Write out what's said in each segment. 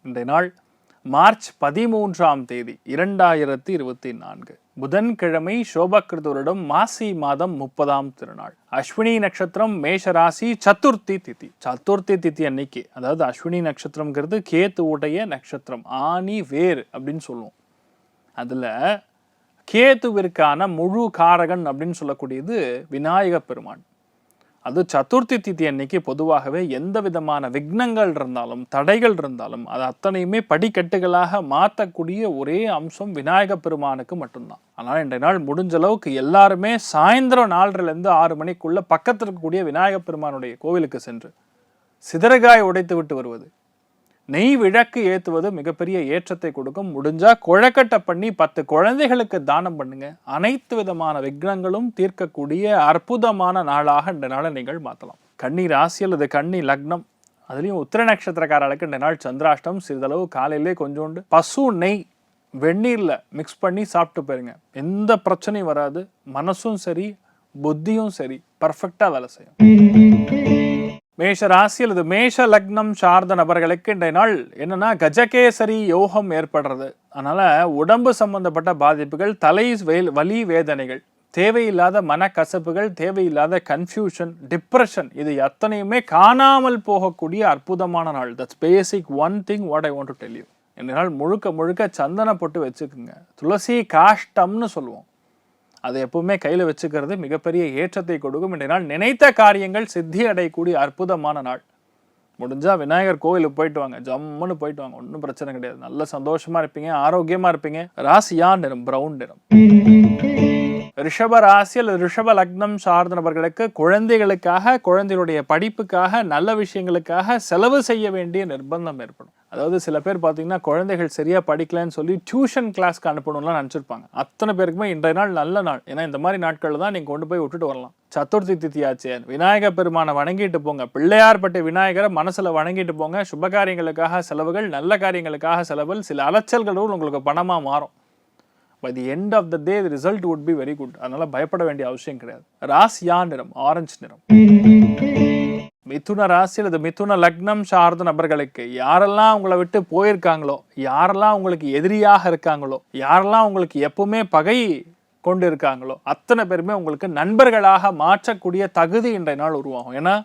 இன்றைய நாள் மார்ச் 13ஆம் தேதி 2024 புதன்கிழமை சோபகிருதருடம் மாசி மாதம் 30ஆம் திருநாள். அஸ்வினி நட்சத்திரம், மேஷராசி, சதுர்த்தி திதி. சதுர்த்தி திதி அன்னைக்கு, அதாவது அஸ்வினி நட்சத்திரம்ங்கிறது கேத்து உடைய நட்சத்திரம், ஆணி வேர் அப்படின்னு சொல்லுவோம். அதுல கேத்துவிற்கான முழு காரகன் அப்படின்னு சொல்லக்கூடியது விநாயக பெருமான். அது சதுர்த்தி திதி அன்னைக்கு பொதுவாகவே எந்த விதமான விக்னங்கள் இருந்தாலும் தடைகள் இருந்தாலும் அது அத்தனையுமே படிக்கட்டுகளாக மாற்றக்கூடிய ஒரே அம்சம் விநாயக பெருமானுக்கு மட்டும்தான். ஆனால் இன்றைய நாள் முடிஞ்ச அளவுக்கு எல்லாருமே சாயந்தரம் 4:30 6 மணிக்குள்ள பக்கத்தில் இருக்கக்கூடிய விநாயக பெருமானுடைய கோவிலுக்கு சென்று சிதறகாய் உடைத்து விட்டு வருவது, நெய் விளக்கு ஏற்றுவது மிகப்பெரிய ஏற்றத்தை கொடுக்கும். முடிஞ்சா கொழக்கட்டை பண்ணி 10 குழந்தைகளுக்கு தானம் பண்ணுங்க. அனைத்து விதமான விக்னங்களும் தீர்க்கக்கூடிய அற்புதமான நாளாக இந்த நாளை நீங்கள் மாற்றலாம். கன்னி ராசி அல்லது கன்னி லக்னம், அதுலேயும் உத்திர நட்சத்திரக்காரர்களுக்கு இந்த நாள் சந்திராஷ்டம். சிறிதளவு காலையிலே கொஞ்சோண்டு பசு நெய் வெந்நீரில் மிக்ஸ் பண்ணி சாப்பிட்டு போயிருங்க. எந்த பிரச்சனையும் வராது. மனசும் சரி புத்தியும் சரி பர்ஃபெக்டாக வேலை செய்யும். மேஷ ராசி அல்லது மேஷ லக்னம் சார்ந்த நபர்களுக்கு இன்றைய நாள் என்னன்னா கஜகேசரி யோகம் ஏற்படுறது. அதனால உடம்பு சம்பந்தப்பட்ட பாதிப்புகள், தலை வலி வேதனைகள், தேவையில்லாத மனக்கசப்புகள், தேவையில்லாத கன்ஃபியூஷன், டிப்ரெஷன், இது அத்தனையுமே காணாமல் போகக்கூடிய அற்புதமான நாள். That's basic one thing what I want to tell you. இந்த நாள் முழுக்க முழுக்க சந்தன போட்டு வச்சுக்குங்க. துளசி காஷ்டம்னு சொல்லுவோம், அதை எப்பவுமே கையில் வச்சுக்கிறது மிகப்பெரிய ஏற்றத்தை கொடுக்கும். இன்றைய நாள் நினைத்த காரியங்கள் சித்தி அடையக்கூடிய அற்புதமான நாள். முடிஞ்சா விநாயகர் கோவிலுக்கு போயிட்டு வாங்க, ஜம்முன்னு போயிட்டு வாங்க, ஒன்றும் பிரச்சனை கிடையாது. நல்ல சந்தோஷமா இருப்பீங்க, ஆரோக்கியமா இருப்பீங்க. ராசியா நிறம் பிரவுன் நிறம். ரிஷப ராசி அல்லது ரிஷப லக்னம் சார்ந்த நபர்களுக்கு குழந்தைகளுக்காக, குழந்தைகளுடைய படிப்புக்காக, நல்ல விஷயங்களுக்காக செலவு செய்ய வேண்டிய நிர்பந்தம் ஏற்படும். அதாவது சில பேர் பார்த்தீங்கன்னா குழந்தைகள் சரியா படிக்கலன்னு சொல்லி டியூஷன் கிளாஸ்க்கு அனுப்பணும்லாம் நினச்சிருப்பாங்க. அத்தனை பேருக்குமே இன்றைய நாள் நல்ல நாள். ஏன்னா இந்த மாதிரி நாட்களில் தான் நீங்கள் கொண்டு போய் விட்டுட்டு வரலாம். சதுர்த்தி திதியாச்சு, விநாயக பெருமானை வணங்கிட்டு போங்க. பிள்ளையார்பட்ட விநாயகரை மனசில் வணங்கிட்டு போங்க. சுபகாரியங்களுக்காக செலவுகள், நல்ல காரியங்களுக்காக செலவுகள், சில அலைச்சல்களும் உங்களுக்கு பணமாக மாறும். By the end of the day, the result would be very good. அதனால பயப்பட வேண்டிய அவசியம் கிடையாது. ராசியா நிறம் ஆரஞ்சு நிறம். மிதுன ராசி அல்லது மிதுன லக்னம் சார்ந்த நபர்களுக்கு யாரெல்லாம் உங்களை விட்டு போயிருக்காங்களோ, யாரெல்லாம் உங்களுக்கு எதிரியாக இருக்காங்களோ, யாரெல்லாம் உங்களுக்கு எப்பவுமே பகை கொண்டு இருக்காங்களோ, அத்தனை பேருமே உங்களுக்கு நண்பர்களாக மாற்றக்கூடிய தகுதி இன்றைய நாள் உருவாகும். ஏன்னா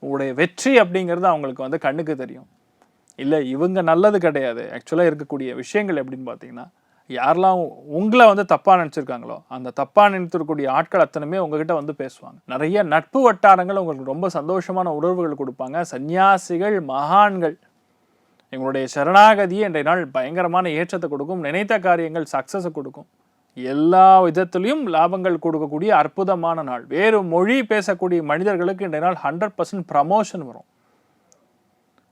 உங்களுடைய வெற்றி அப்படிங்கிறது அவங்களுக்கு கண்ணுக்கு தெரியும். இல்லை இவங்க நல்லது கிடையாது. ஆக்சுவலாக இருக்கக்கூடிய விஷயங்கள் எப்படின்னு பார்த்தீங்கன்னா, யாரெல்லாம் உங்களை தப்பாக நினச்சிருக்காங்களோ அந்த தப்பாக நினைத்திருக்கக்கூடிய ஆட்கள் அத்தனையுமே உங்ககிட்ட பேசுவாங்க. நிறைய நட்பு வட்டாரங்கள் உங்களுக்கு ரொம்ப சந்தோஷமான உணர்வுகள் கொடுப்பாங்க. சன்னியாசிகள், மகான்கள், எங்களுடைய சரணாகதியை இன்றைய நாள் பயங்கரமான ஏற்றத்தை கொடுக்கும். நினைத்த காரியங்கள் சக்ஸஸை கொடுக்கும். எல்லா விதத்திலையும் லாபங்கள் கொடுக்கக்கூடிய அற்புதமான நாள். வேறு மொழி பேசக்கூடிய மனிதர்களுக்கு இன்றைய நாள் 100% ப்ரமோஷன் வரும்.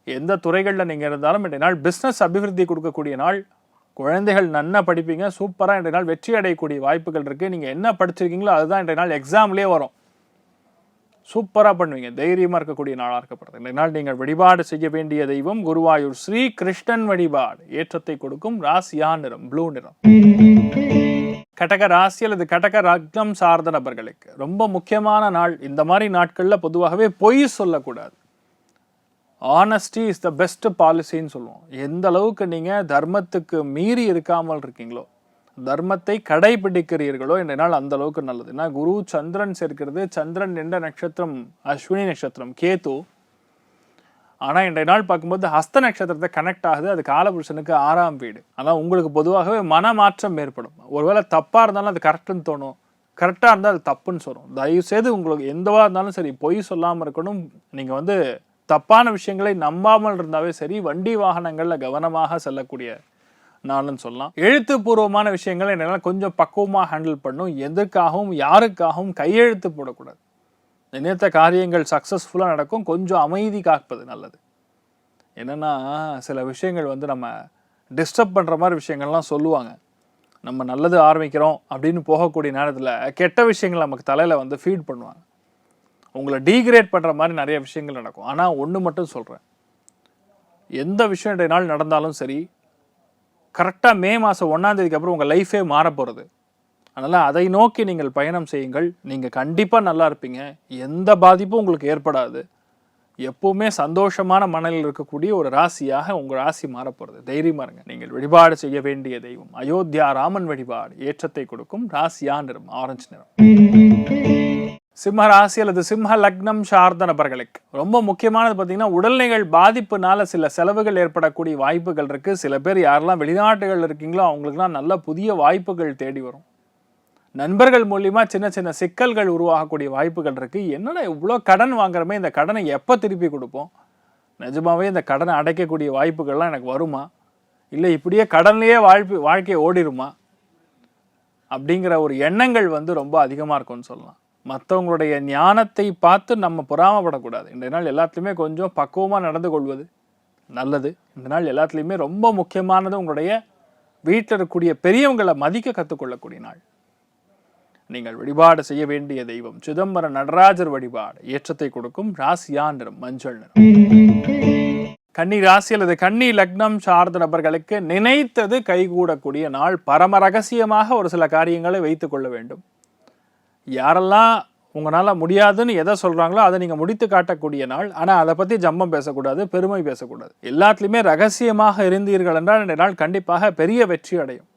எந்த துறைகளில் நீங்கள் இருந்தாலும் இன்றைய நாள் பிஸ்னஸ் அபிவிருத்தி கொடுக்கக்கூடிய நாள். குழந்தைகள் நன்னா படிப்பீங்க. சூப்பராக இன்றைய நாள் வெற்றி அடையக்கூடிய வாய்ப்புகள் இருக்குது. நீங்கள் என்ன படிச்சிருக்கீங்களோ அதுதான் இன்றைய நாள் எக்ஸாம்லேயே வரும். சூப்பராக பண்ணுவீங்க. தைரியமாக இருக்கக்கூடிய நாளாக இருக்கப்படுது. இன்றைய நாள் நீங்கள் வழிபாடு செய்ய வேண்டிய தெய்வம் குருவாயூர் ஸ்ரீ கிருஷ்ணன் வழிபாடு ஏற்றத்தை கொடுக்கும். ராசியா நிறம் ப்ளூ நிறம். கடக ராசி அல்லது கடக லக்னம் சார்ந்த நபர்களுக்கு ரொம்ப முக்கியமான நாள். இந்த மாதிரி நாட்களில் பொதுவாகவே பொய் சொல்லக்கூடாது. ஆனஸ்டி இஸ் த பெஸ்ட் பாலிசின்னு சொல்லுவோம். எந்த அளவுக்கு நீங்கள் தர்மத்துக்கு மீறி இருக்காமல் இருக்கீங்களோ, தர்மத்தை கடைபிடிக்கிறீர்களோ இன்றைய நாள் அந்த அளவுக்கு நல்லது. ஏன்னா குரு சந்திரன் சேர்க்கிறது. சந்திரன் என்ற நட்சத்திரம் அஸ்வினி நட்சத்திரம், கேத்து. ஆனால் இன்றைய நாள் பார்க்கும்போது ஹஸ்த நட்சத்திரத்தை கனெக்ட் ஆகுது. அது காலபுருஷனுக்கு 6ஆம் வீடு. ஆனால் உங்களுக்கு பொதுவாகவே மனமாற்றம் ஏற்படும். ஒருவேளை தப்பாக இருந்தாலும் அது கரெக்டுன்னு தோணும், கரெக்டாக இருந்தால் அது தப்புன்னு சொல்லும். தயவுசெய்து உங்களுக்கு எந்தவா இருந்தாலும் சரி பொய் சொல்லாமல் இருக்கணும். நீங்கள் தப்பான விஷயங்களை நம்பாமல் இருந்தாவே சரி. வண்டி வாகனங்களில் கவனமாக செல்லக்கூடிய நாள்னு சொல்லலாம். எழுத்துப்பூர்வமான விஷயங்களை என்னால் கொஞ்சம் பக்குவமாக ஹேண்டில் பண்ணும். எதற்காகவும் யாருக்காகவும் கையெழுத்து போடக்கூடாது. நினைத்த காரியங்கள் சக்ஸஸ்ஃபுல்லாக நடக்கும். கொஞ்சம் அமைதி காப்பது நல்லது. என்னென்னா சில விஷயங்கள் நம்ம டிஸ்டர்ப் பண்ணுற மாதிரி விஷயங்கள்லாம் சொல்லுவாங்க. நம்ம நல்லது ஆரம்பிக்கிறோம் அப்படின்னு போகக்கூடிய நேரத்தில் கெட்ட விஷயங்கள் நமக்கு தலையில் ஃபீட் பண்ணுவாங்க. உங்களை டீக்ரேட் பண்ணுற மாதிரி நிறைய விஷயங்கள் நடக்கும். ஆனால் ஒன்று மட்டும் சொல்கிறேன், எந்த விஷயம் இன்றைய நாள் நடந்தாலும் சரி, கரெக்டாக மே மாதம் 1ஆம் தேதிக்கு அப்புறம் உங்கள் லைஃபே மாற போகிறது. அதனால் அதை நோக்கி நீங்கள் பயணம் செய்யுங்கள். நீங்கள் கண்டிப்பாக நல்லா இருப்பீங்க. எந்த பாதிப்பும் உங்களுக்கு ஏற்படாது. எப்பவுமே சந்தோஷமான மனநிலையில் இருக்கக்கூடிய ஒரு ராசியாக உங்கள் ராசி மாறப்போகிறது. தைரியமா இருங்க. நீங்கள் வழிபாடு செய்ய வேண்டிய தெய்வம் அயோத்தியா ராமன் வழிபாடு ஏற்றத்தை கொடுக்கும். ராசியா நிறம் ஆரஞ்சு நிறம். சிம்ம ராசி அல்லது சிம்ம லக்னம் சார்ந்த நபர்களுக்கு ரொம்ப முக்கியமானது பார்த்தீங்கன்னா, உடல்நிலைகள் பாதிப்புனால சில செலவுகள் ஏற்படக்கூடிய வாய்ப்புகள் இருக்கு. சில பேர் யாரெல்லாம் வெளிநாட்டுகள் இருக்கீங்களோ அவங்களுக்குலாம் நல்ல புதிய வாய்ப்புகள் தேடி வரும். நண்பர்கள் மூலியமா சின்ன சின்ன சிக்கல்கள் உருவாகக்கூடிய வாய்ப்புகள் இருக்கு. என்னடா இவ்வளோ கடன் வாங்குறமே, இந்த கடனை எப்போ திருப்பி கொடுப்போம், நிஜமாவே இந்த கடனை அடைக்கக்கூடிய வாய்ப்புகள்லாம் எனக்கு வருமா, இல்லை இப்படியே கடன்லேயே வாழ்க்கை ஓடிடுமா அப்படிங்கிற ஒரு எண்ணங்கள் ரொம்ப அதிகமாக இருக்கும்னு சொல்லலாம். மற்றவங்களுடைய ஞானத்தை பார்த்து நம்ம பொறாமப்படக்கூடாது. இந்த நாள் எல்லாத்துலேயுமே கொஞ்சம் பக்குவமாக நடந்து கொள்வது நல்லது. இந்த நாள் எல்லாத்துலேயுமே ரொம்ப முக்கியமானது உங்களுடைய வீட்டில் இருக்கக்கூடிய பெரியவங்களை மதிக்க கற்றுக்கொள்ளக்கூடிய நாள். நீங்கள் வழிபாடு செய்ய வேண்டிய தெய்வம் சிதம்பர நடராஜர் வழிபாடு ஏற்றத்தை கொடுக்கும். ராசியா நிறம் மஞ்சள் நிறம். கன்னி ராசி அல்லது கன்னி லக்னம் சார்ந்த நபர்களுக்கு நினைத்தது கைகூடக்கூடிய நாள். பரம ரகசியமாக ஒரு சில காரியங்களை வைத்துக் கொள்ள வேண்டும். யாரெல்லாம் உங்களால் முடியாதுன்னு எதை சொல்கிறாங்களோ அதை நீங்கள் முடித்து காட்டக்கூடிய நாள். ஆனால் அதை பற்றி ஜம்பம் பேசக்கூடாது, பெருமை பேசக்கூடாது. எல்லாத்துலேயுமே ரகசியமாக இருந்தீர்கள் என்றால் இந்த நாள் கண்டிப்பாக பெரிய வெற்றி அடையும்.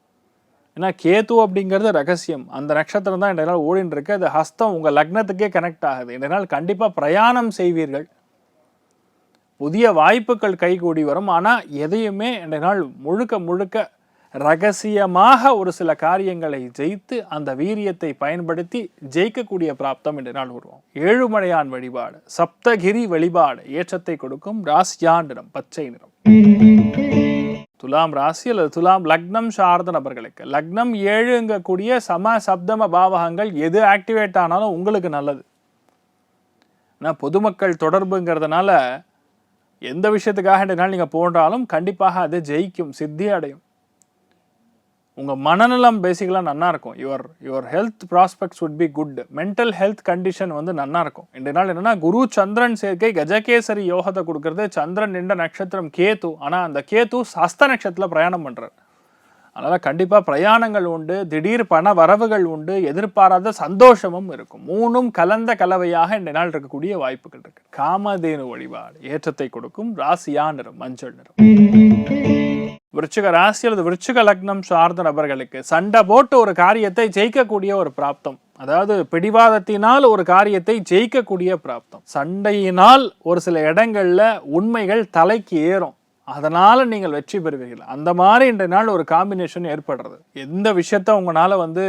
ஏன்னா கேது அப்படிங்கிறது ரகசியம். அந்த நட்சத்திரம் தான் இந்த நாள் ஓடின்னு இருக்கு. அது ஹஸ்தம் உங்கள் லக்னத்துக்கே கனெக்ட் ஆகுது. இந்த நாள் கண்டிப்பாக பிரயாணம் செய்வீர்கள். புதிய வாய்ப்புகள் கைகூடி வரும். ஆனால் எதையுமே இந்த நாள் முழுக்க முழுக்க ரகசியமாக ஒரு சில காரியங்களை ஜெயித்து அந்த வீரியத்தை பயன்படுத்தி ஜெயிக்கக்கூடிய பிராப்தம் இந்த நாள் உருவாகும். ஏழுமலையான் வழிபாடு சப்தகிரி வழிபாடு ஏற்றத்தை கொடுக்கும். ராசியா நிறம் பச்சை நிறம். துலாம் ராசி அல்லது துலாம் லக்னம் சார்ந்த நபர்களுக்கு லக்னம் 7ங்கக்கூடிய சம சப்தம பாவகங்கள் எது ஆக்டிவேட் ஆனாலும் உங்களுக்கு நல்லது. ஏன்னா பொதுமக்கள் தொடர்புங்கிறதுனால எந்த விஷயத்துக்காக இந்த நாள் நீங்கள் போன்றாலும் கண்டிப்பாக அது ஜெயிக்கும், சித்தி அடையும். உங்கள் மனநலம் பேசிக்கலாக நல்லா இருக்கும். Your health prospects would be good. Mental health condition நல்லா இருக்கும். இந்த நாள் என்னன்னா குரு சந்திரன் சேர்க்கை கஜகேசரி யோகத்தை கொடுக்கறது. சந்திரன் நின்ற நட்சத்திரம் கேது. ஆனால் அந்த கேது ஹஸ்த நட்சத்திரத்தில் பிரயாணம் பண்ணுறார். அதனால் கண்டிப்பாக பிரயாணங்கள் உண்டு, திடீர் பண வரவுகள் உண்டு, எதிர்பாராத சந்தோஷமும் இருக்கும். மூணும் கலந்த கலவையாக இந்த நாள் இருக்கக்கூடிய வாய்ப்புகள் இருக்கு. காமதேனு வழிபாடு ஏற்றத்தை கொடுக்கும். ராசியா நிறம் மஞ்சள் நிறம். விருச்சிக ராசி அல்லது விருச்சிக லக்னம் சார்ந்த நபர்களுக்கு சண்டை போட்டு ஒரு காரியத்தை ஜெயிக்கக்கூடிய ஒரு பிராப்தம். அதாவது பிடிவாதத்தினால் ஒரு காரியத்தை ஜெயிக்கக்கூடிய பிராப்தம். சண்டையினால் ஒரு சில இடங்கள்ல உண்மைகள் தலைக்கு ஏறும். அதனால நீங்கள் வெற்றி பெறுவீர்கள். அந்த மாதிரி இன்றைய நாள் ஒரு காம்பினேஷன் ஏற்படுறது. எந்த விஷயத்த உங்களால்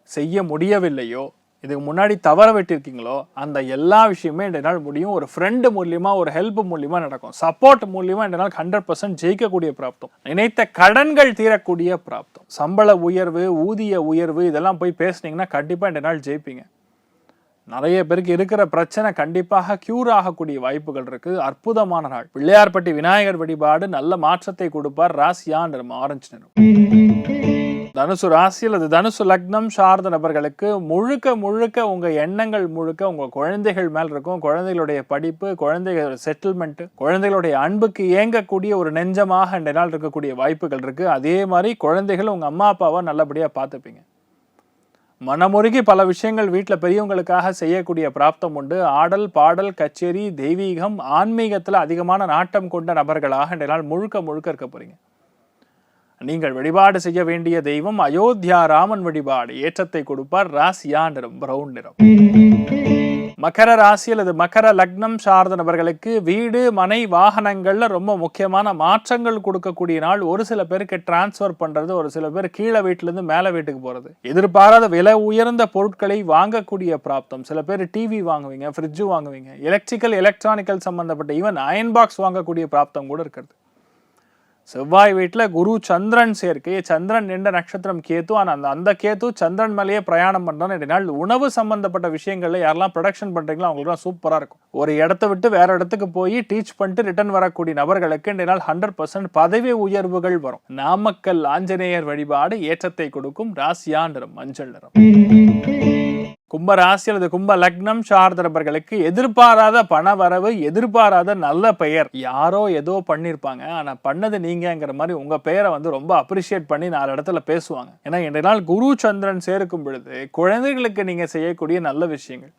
செய்ய முடியவில்லையோ, இதுக்கு முன்னாடி தவற விட்டிருக்கீங்களோ, அந்த எல்லா விஷயமே இன்றைய நாள் முடியும். ஒரு ஃப்ரெண்டு மூலியமா, ஒரு ஹெல்ப் மூலியமா நடக்கும். சப்போர்ட் மூலியமா இன்றைய நாள் 100% ஜெயிக்கக்கூடிய பிராப்தம். நினைத்த கடன்கள் தீரக்கூடிய பிராப்தம். சம்பள உயர்வு, ஊதிய உயர்வு இதெல்லாம் போய் பேசுனீங்கன்னா கண்டிப்பா இன்றைய நாள் ஜெயிப்பீங்க. நிறைய பேருக்கு இருக்கிற பிரச்சனை கண்டிப்பாக கியூர் ஆகக்கூடிய வாய்ப்புகள் இருக்கு. அற்புதமான நாள். பிள்ளையார்பட்டி விநாயகர் வழிபாடு நல்ல மாற்றத்தை கொடுப்பார். ராசியா நிறம் ஆரஞ்சு நிறம். தனுசு ராசி அல்லது தனுசு லக்னம் சார்ந்த நபர்களுக்கு முழுக்க முழுக்க உங்க எண்ணங்கள் முழுக்க உங்க குழந்தைகள் மேல் இருக்கும். குழந்தைகளுடைய படிப்பு, குழந்தைகளோட செட்டில்மெண்ட், குழந்தைகளுடைய அன்புக்கு ஏங்கக்கூடிய ஒரு நெஞ்சமாக இந்த நாள் இருக்கக்கூடிய வாய்ப்புகள் இருக்கு. அதே மாதிரி குழந்தைகள் உங்க அம்மா அப்பாவை நல்லபடியா பார்த்துப்பீங்க. மனமுருகி பல விஷயங்கள் வீட்டில் பெரியவங்களுக்காக செய்யக்கூடிய பிராப்தம் உண்டு. ஆடல் பாடல் கச்சேரி தெய்வீகம் ஆன்மீகத்தில் அதிகமான நாட்டம் கொண்ட நபர்களாக இந்த நாள் முழுக்க முழுக்க இருக்க போறீங்க. நீங்கள் வழிபாடு செய்ய வேண்டிய தெய்வம் அயோத்தியா ராமன் வழிபாடு ஏற்றத்தை கொடுப்பார். ராசியா நிறம் பிரவுன் நிறம். மகர ராசி அல்லது மகர லக்னம் சார்ந்த நபர்களுக்கு வீடு மனை வாகனங்கள்ல ரொம்ப முக்கியமான மாற்றங்கள் கொடுக்கக்கூடிய நாள். ஒரு சில பேருக்கு டிரான்ஸ்ஃபர் பண்றது, ஒரு சில பேர் கீழே வீட்டுல இருந்து மேல வீட்டுக்கு போறது, எதிர்பாராத விலை உயர்ந்த பொருட்களை வாங்கக்கூடிய பிராப்தம். சில பேர் டிவி வாங்குவீங்க, ஃப்ரிட்ஜ் வாங்குவீங்க, எலக்ட்ரிக்கல் எலக்ட்ரானிக்கல் சம்பந்தப்பட்ட ஈவன் அயன் பாக்ஸ் வாங்கக்கூடிய பிராப்தம் கூட இருக்கிறது. செவ்வாய் வீட்டில் குரு சந்திரன் சேர்க்கை. சந்திரன் நின்ற நட்சத்திரம் கேது. ஆனால் அந்த கேது சந்திரன் மேலேயே பிரயாணம் பண்ணுறான்னு இந்த நாள் உணவு சம்பந்தப்பட்ட விஷயங்கள்ல யாரெல்லாம் ப்ரொடக்ஷன் பண்ணுறீங்களோ அவங்களுக்குலாம் சூப்பராக இருக்கும். ஒரு இடத்த விட்டு வேற இடத்துக்கு போய் டீச் பண்ணிட்டு ரிட்டர்ன் வரக்கூடிய நபர்களுக்கு இந்த நாள் 100% பதவி உயர்வுகள் வரும். நாமக்கல் ஆஞ்சநேயர் வழிபாடு ஏற்றத்தை கொடுக்கும். ராசியா நிறம் மஞ்சள் நிறம். கும்ப ராசி அல்லது கும்ப லக்னம் சார்ந்த நபர்களுக்கு எதிர்பாராத பண வரவு, எதிர்பாராத நல்ல பெயர். யாரோ ஏதோ பண்ணியிருப்பாங்க, ஆனால் பண்ணது நீங்கிற மாதிரி உங்க பெயரை ரொம்ப அப்ரிஷியேட் பண்ணி 4 இடத்துல பேசுவாங்க. ஏன்னா இன்றைய நாள் குரு சந்திரன் சேர்க்கும் பொழுது குழந்தைகளுக்கு நீங்க செய்யக்கூடிய நல்ல விஷயங்கள்,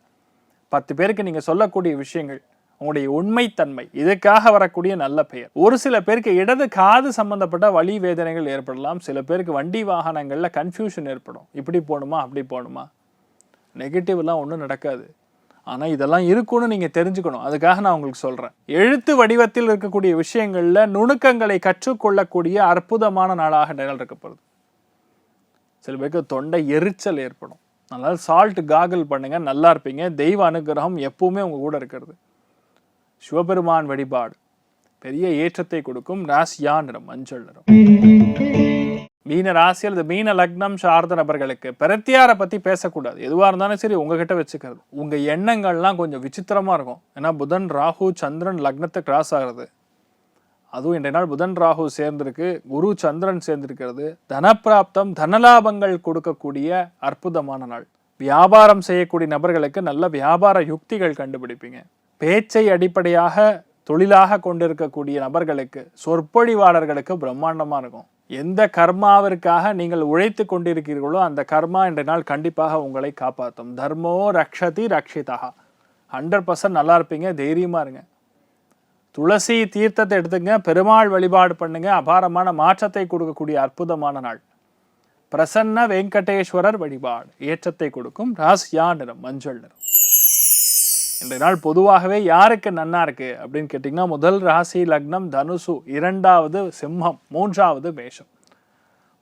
10 பேருக்கு நீங்க சொல்லக்கூடிய விஷயங்கள், உங்களுடைய உண்மைத்தன்மை, இதுக்காக வரக்கூடிய நல்ல பெயர். ஒரு சில பேருக்கு இடது காது சம்பந்தப்பட்ட வலி வேதனைகள் ஏற்படலாம். சில பேருக்கு வண்டி வாகனங்கள்ல கன்ஃபியூஷன் ஏற்படும். இப்படி போகணுமா அப்படி போகணுமா. நெகட்டிவ்லாம் ஒன்றும் நடக்காது. ஆனால் இதெல்லாம் இருக்குன்னு நீங்கள் தெரிஞ்சுக்கணும். அதுக்காக நான் உங்களுக்கு சொல்கிறேன். எழுத்து வடிவத்தில் இருக்கக்கூடிய விஷயங்களில் நுணுக்கங்களை கற்றுக்கொள்ளக்கூடிய அற்புதமான நாளாக நிழல் இருக்கப்படுது. சில பேருக்கு தொண்டை எரிச்சல் ஏற்படும். அதனால் சால்ட் காகல் பண்ணுங்க, நல்லா இருப்பீங்க. தெய்வ அனுகிரகம் எப்பவுமே உங்க கூட இருக்கிறது. சிவபெருமான் வழிபாடு பெரிய ஏற்றத்தை கொடுக்கும். ராசியா நிறம் மஞ்சள் நிறம். மீன ராசி அல்லது மீன லக்னம் சார்ந்த நபர்களுக்கு பிரத்தியாரை பத்தி பேசக்கூடாது. எதுவா இருந்தாலும் சரி உங்ககிட்ட வச்சுக்கிறது. உங்க எண்ணங்கள்லாம் கொஞ்சம் விசித்திரமா இருக்கும். ஏன்னா புதன் ராகு சந்திரன் லக்னத்தை கிராஸ் ஆகிறது. அதுவும் இன்றைய நாள் புதன் ராகு சேர்ந்திருக்கு, குரு சந்திரன் சேர்ந்திருக்கிறது. தனப்பிராப்தம், தனலாபங்கள் கொடுக்கக்கூடிய அற்புதமான நாள். வியாபாரம் செய்யக்கூடிய நபர்களுக்கு நல்ல வியாபார யுக்திகள் கண்டுபிடிப்பீங்க. பேச்சை அடிப்படையாக தொழிலாக கொண்டிருக்கக்கூடிய நபர்களுக்கு, சொற்பொழிவாளர்களுக்கு பிரம்மாண்டமா இருக்கும். எந்த கர்மாவிற்காக நீங்கள் உழைத்து கொண்டிருக்கிறீர்களோ அந்த கர்மா இன்றைய நாள் கண்டிப்பாக உங்களை காப்பாற்றும். தர்மோ ரக்ஷதி ரக்ஷிதா. 100% நல்லா இருப்பீங்க. தைரியமா இருங்க. துளசி தீர்த்தத்தை எடுத்துங்க, பெருமாள் வழிபாடு பண்ணுங்க. அபாரமான மாற்றத்தை கொடுக்கக்கூடிய அற்புதமான நாள். பிரசன்ன வெங்கடேஸ்வரர் வழிபாடு ஏற்றத்தை கொடுக்கும். ராசியா நிறம் மஞ்சள் நிறம். இன்றைய நாள் பொதுவாகவே யாருக்கு நன்னா இருக்கு அப்படின்னு கேட்டிங்கன்னா, முதல் ராசி லக்னம் தனுசு, 2வது சிம்மம், 3வது மேஷம்.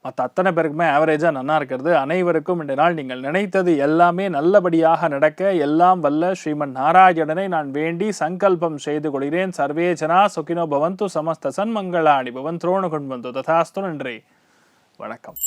மற்ற அத்தனை பேருக்குமே ஆவரேஜாக நன்னா இருக்கிறது. அனைவருக்கும் இன்றைய நாள் நீங்கள் நினைத்தது எல்லாமே நல்லபடியாக நடக்க எல்லாம் வல்ல ஸ்ரீமன் நாராயணனை நான் வேண்டி சங்கல்பம் செய்து கொள்கிறேன். சர்வே ஜனா சுகினோ பவந்து, சமஸ்த சன்மங்களாணி பவன், துரோணு கொண்டு வந்து ததாஸ்து. நன்றி, வணக்கம்.